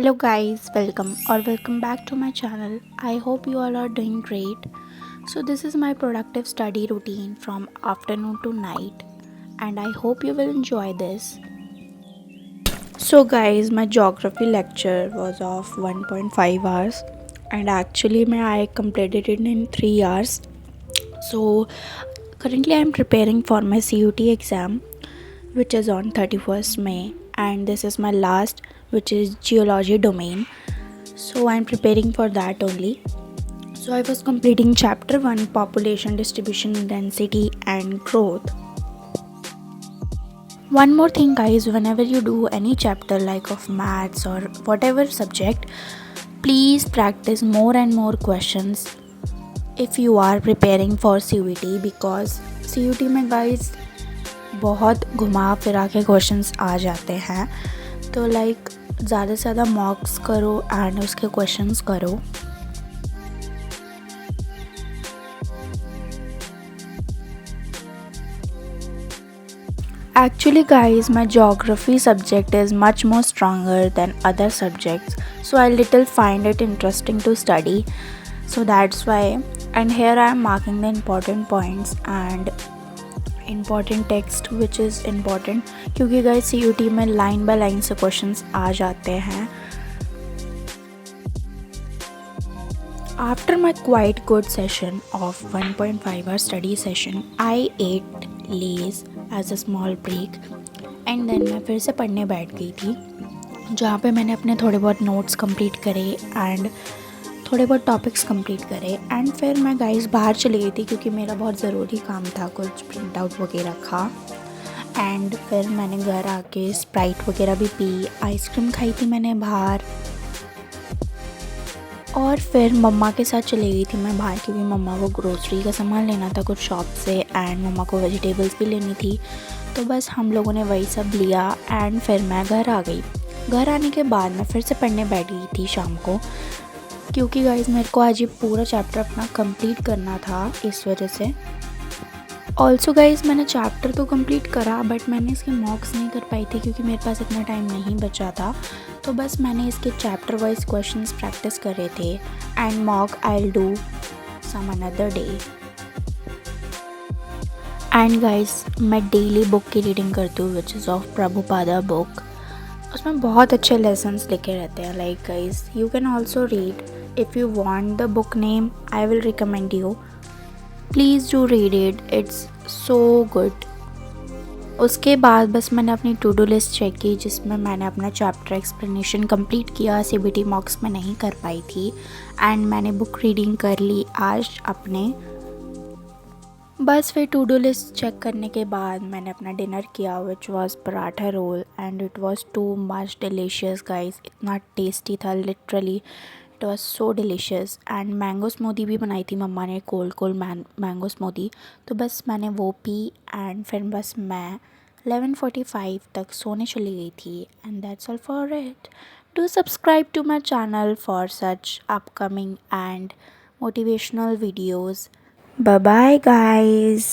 Hello guys, welcome back to my channel. I hope you all are doing great. So this is my productive study routine from afternoon to night and I hope you will enjoy this. So guys, my geography lecture was of 1.5 hours and actually I completed it in 3 hours. So currently I am preparing for my CUT exam which is on 31st May and this is my last which is geology domain. So I'm preparing for that only. So I was completing chapter 1 population distribution density and growth. One more thing guys, whenever you do any chapter like of maths or whatever subject, please practice more and more questions if you are preparing for CUT because CUT में guys बहुत घुमा फिरा के questions आ जाते हैं तो like ज़्यादा से ज़्यादा मॉक्स करो एंड उसके क्वेश्चंस करो. Actually guys, my geography subject is much more stronger than other subjects, so I little find it interesting to study. So that's why, and here I am marking the important points and important text which is important क्योंकि guys CUT में line by line से questions आ जाते हैं. After my quite good session of 1.5 hour study session, I ate Lay's as a small break and then मैं फिर से पढ़ने बैठ गई थी जहाँ पे मैंने अपने थोड़े बहुत नोट्स कंप्लीट करे एंड थोड़े बहुत टॉपिक्स कंप्लीट करे एंड फिर मैं गाइस बाहर चली गई थी क्योंकि मेरा बहुत ज़रूरी काम था, कुछ प्रिंट आउट वगैरह का. एंड फिर मैंने घर आके स्प्राइट वगैरह भी पी, आइसक्रीम खाई थी मैंने बाहर और फिर मम्मा के साथ चली गई थी मैं बाहर क्योंकि मम्मा को ग्रोसरी का सामान लेना था कुछ शॉप से एंड मम्मा को वेजिटेबल्स भी लेनी थी. तो बस हम लोगों ने वही सब लिया एंड फिर मैं घर आ गई. घर आने के बाद मैं फिर से पढ़ने बैठ गई थी शाम को क्योंकि गाइस मेरे को आज ये पूरा चैप्टर अपना कंप्लीट करना था इस वजह से. ऑल्सो गाइज मैंने चैप्टर तो कंप्लीट करा बट मैंने इसके मॉक्स नहीं कर पाई थी क्योंकि मेरे पास इतना टाइम नहीं बचा था. तो बस मैंने इसके चैप्टर वाइज क्वेश्चंस प्रैक्टिस करे थे and mock I will do some another day. And guys मैं डेली बुक की रीडिंग करती हूँ which is of Prabhupada book. उसमें बहुत अच्छे लेसन्स लिखे रहते हैं. Like guys you can also read if you want the book name I will recommend you. Please do read it, it's so good. उसके बाद बस मैंने अपनी टू डू लिस्ट चेक की जिसमें मैंने अपना चैप्टर एक्सप्लेनेशन कंप्लीट किया. CBT मॉक्स में नहीं कर पाई थी एंड मैंने बुक रीडिंग कर ली आज अपने. बस फिर टू डू लिस्ट चेक करने के बाद मैंने अपना डिनर किया which was paratha roll and it was too much delicious guys. इतना टेस्टी था literally, it was so delicious. And mango smoothie भी बनाई थी मम्मा ने, कोल्ड कोल्ड मैंगो स्मूदी. तो बस मैंने वो पी एंड फिर बस मैं 11:45 तक सोने चली गई थी and that's all for it. Do subscribe to my channel for such upcoming and motivational videos. Bye bye guys.